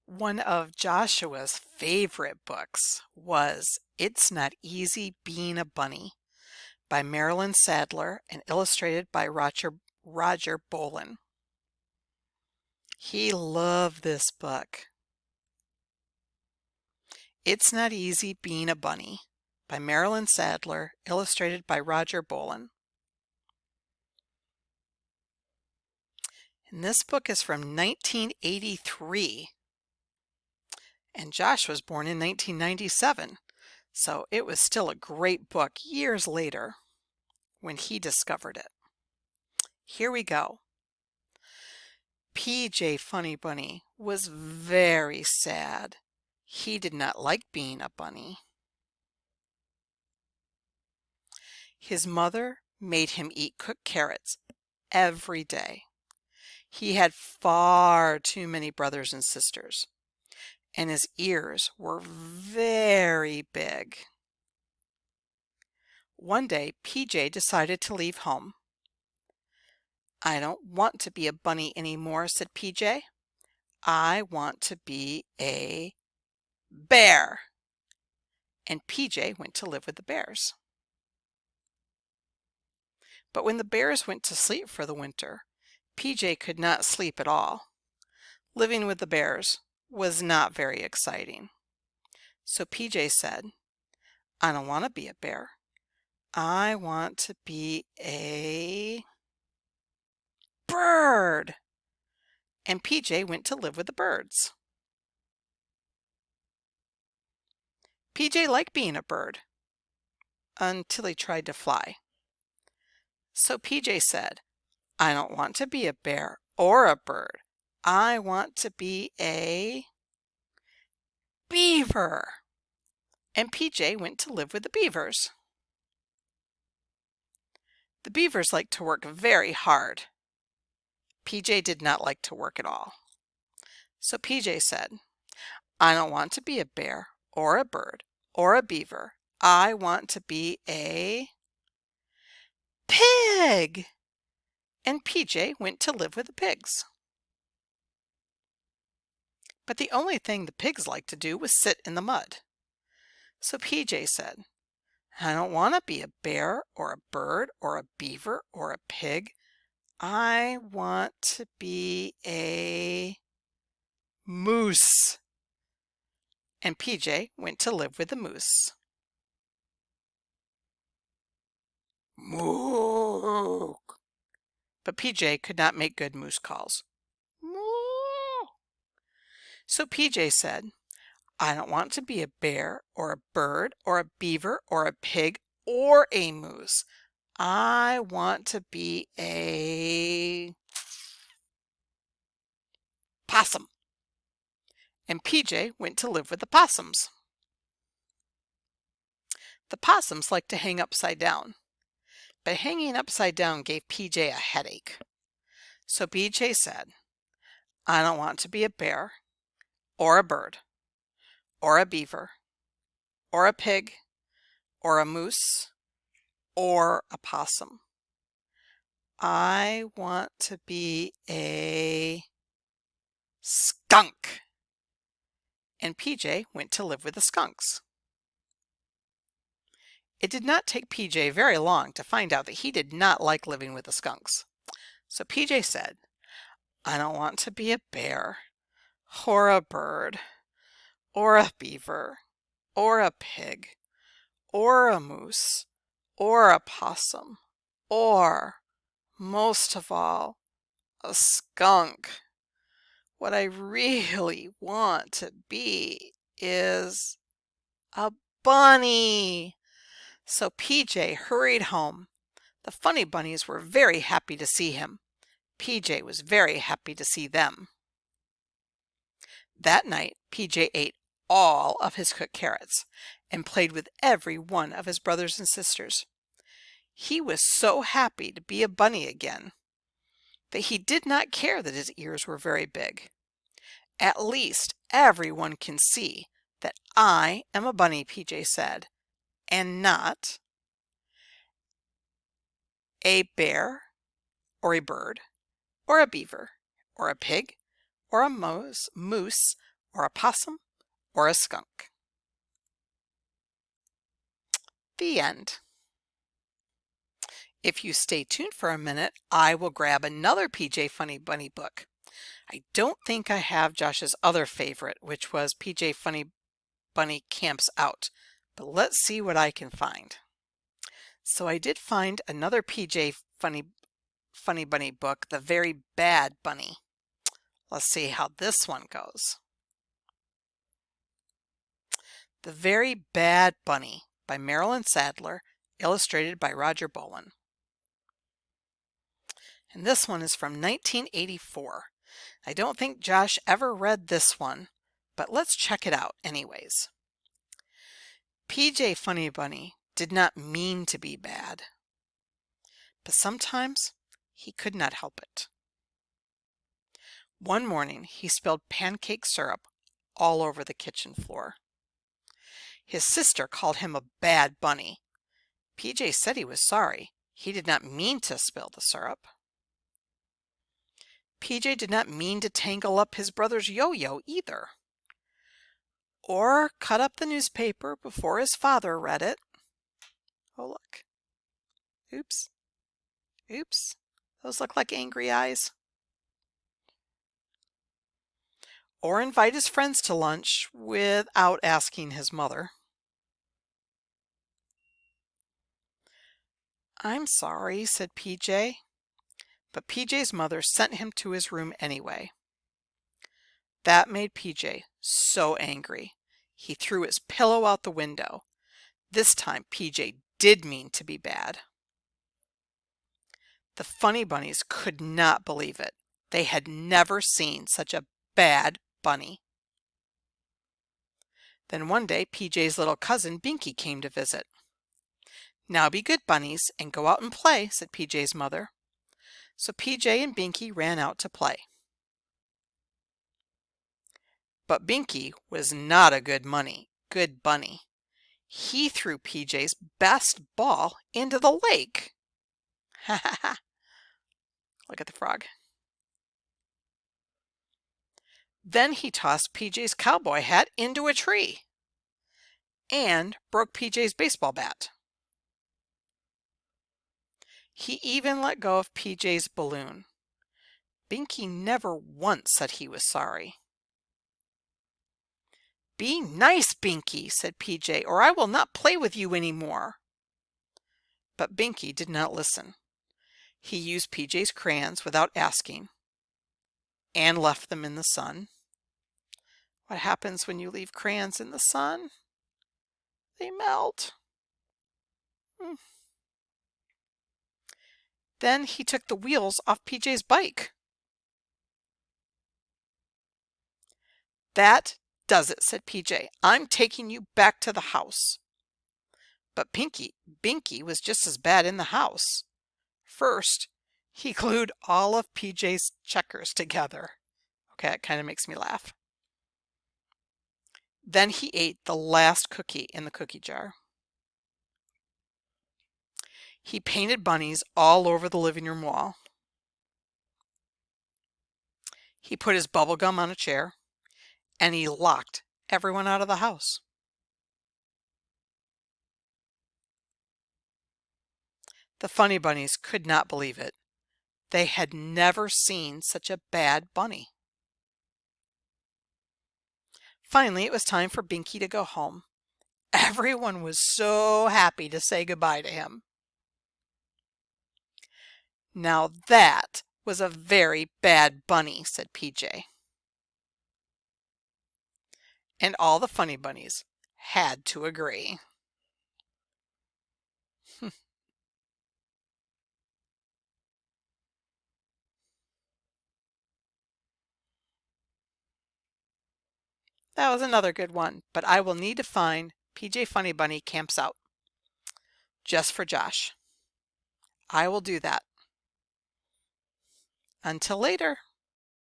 One of Joshua's favorite books was It's Not Easy Being a Bunny by Marilyn Sadler and illustrated by Roger Bolin. He loved this book. It's Not Easy Being a Bunny by Marilyn Sadler, illustrated by Roger Bolin. And this book is from 1983. And Josh was born in 1997, so it was still a great book years later when he discovered it. Here we go. PJ Funny Bunny was very sad. He did not like being a bunny. His mother made him eat cooked carrots every day. He had far too many brothers and sisters, and his ears were very big. One day, PJ decided to leave home. "I don't want to be a bunny anymore," said PJ. "I want to be a bear." And PJ went to live with the bears. But when the bears went to sleep for the winter, PJ could not sleep at all. Living with the bears was not very exciting. So PJ said, "I don't want to be a bear. I want to be a bird." And PJ went to live with the birds. PJ liked being a bird until he tried to fly. So PJ said, "I don't want to be a bear or a bird. I want to be a beaver." And PJ went to live with the beavers. The beavers liked to work very hard. PJ did not like to work at all. So PJ said, "I don't want to be a bear or a bird or a beaver. I want to be a pig." And PJ went to live with the pigs. But the only thing the pigs liked to do was sit in the mud. So PJ said, "I don't want to be a bear or a bird or a beaver or a pig. I want to be a moose." And PJ went to live with the moose. Moo! But PJ could not make good moose calls. Moo! So PJ said, "I don't want to be a bear or a bird or a beaver or a pig or a moose. I want to be a possum." And PJ went to live with the possums. The possums liked to hang upside down, but hanging upside down gave PJ a headache. So PJ said, "I don't want to be a bear or a bird or a beaver or a pig or a moose or a possum. I want to be a skunk." And PJ went to live with the skunks. It did not take PJ very long to find out that he did not like living with the skunks. So PJ said, "I don't want to be a bear or a bird or a beaver or a pig or a moose or a possum or, most of all, a skunk. What I really want to be is a bunny." So PJ hurried home. The funny bunnies were very happy to see him. PJ was very happy to see them. That night, PJ ate all of his cooked carrots and played with every one of his brothers and sisters. He was so happy to be a bunny again that he did not care that his ears were very big. "At least everyone can see that I am a bunny," PJ said, "and not a bear or a bird or a beaver or a pig or a moose or a possum, or a skunk. The end. If you stay tuned for a minute, I will grab another PJ Funny Bunny book. I don't think I have Josh's other favorite, which was PJ Funny Bunny Camps Out, but let's see what I can find. So I did find another PJ Funny Bunny book, The Very Bad Bunny. Let's see how this one goes. The Very Bad Bunny by Marilyn Sadler, illustrated by Roger Bowen. And this one is from 1984. I don't think Josh ever read this one, but let's check it out anyways. PJ Funny Bunny did not mean to be bad, but sometimes he could not help it. One morning he spilled pancake syrup all over the kitchen floor. His sister called him a bad bunny. PJ said he was sorry. He did not mean to spill the syrup. PJ did not mean to tangle up his brother's yo-yo either, or cut up the newspaper before his father read it. Oh, look. Oops. Oops. Those look like angry eyes. Or invite his friends to lunch without asking his mother. I'm sorry, said PJ, but PJ's mother sent him to his room anyway. That made PJ so angry. He threw his pillow out the window. This time PJ did mean to be bad. The Funny Bunnies could not believe it. They had never seen such a bad bunny. Then one day PJ's little cousin Binky came to visit. Now be good bunnies and go out and play, said PJ's mother. So PJ and Binky ran out to play. But Binky was not a good bunny. He threw PJ's best ball into the lake. Ha ha ha. Look at the frog. Then he tossed PJ's cowboy hat into a tree and broke PJ's baseball bat. He even let go of PJ's balloon. Binky never once said he was sorry. Be nice, Binky, said PJ, or I will not play with you anymore. But Binky did not listen. He used PJ's crayons without asking and left them in the sun. What happens when you leave crayons in the sun? They melt. Then he took the wheels off PJ's bike. That does it, said PJ. I'm taking you back to the house. But Binky was just as bad in the house. First, he glued all of PJ's checkers together. Okay, it kind of makes me laugh. Then he ate the last cookie in the cookie jar. He painted bunnies all over the living room wall. He put his bubble gum on a chair, and he locked everyone out of the house. The Funny Bunnies could not believe it. They had never seen such a bad bunny. Finally, it was time for Binky to go home. Everyone was so happy to say goodbye to him. Now that was a very bad bunny, said PJ. And all the Funny Bunnies had to agree. That was another good one, but I will need to find PJ Funny Bunny Camps Out just for Josh. I will do that. Until later.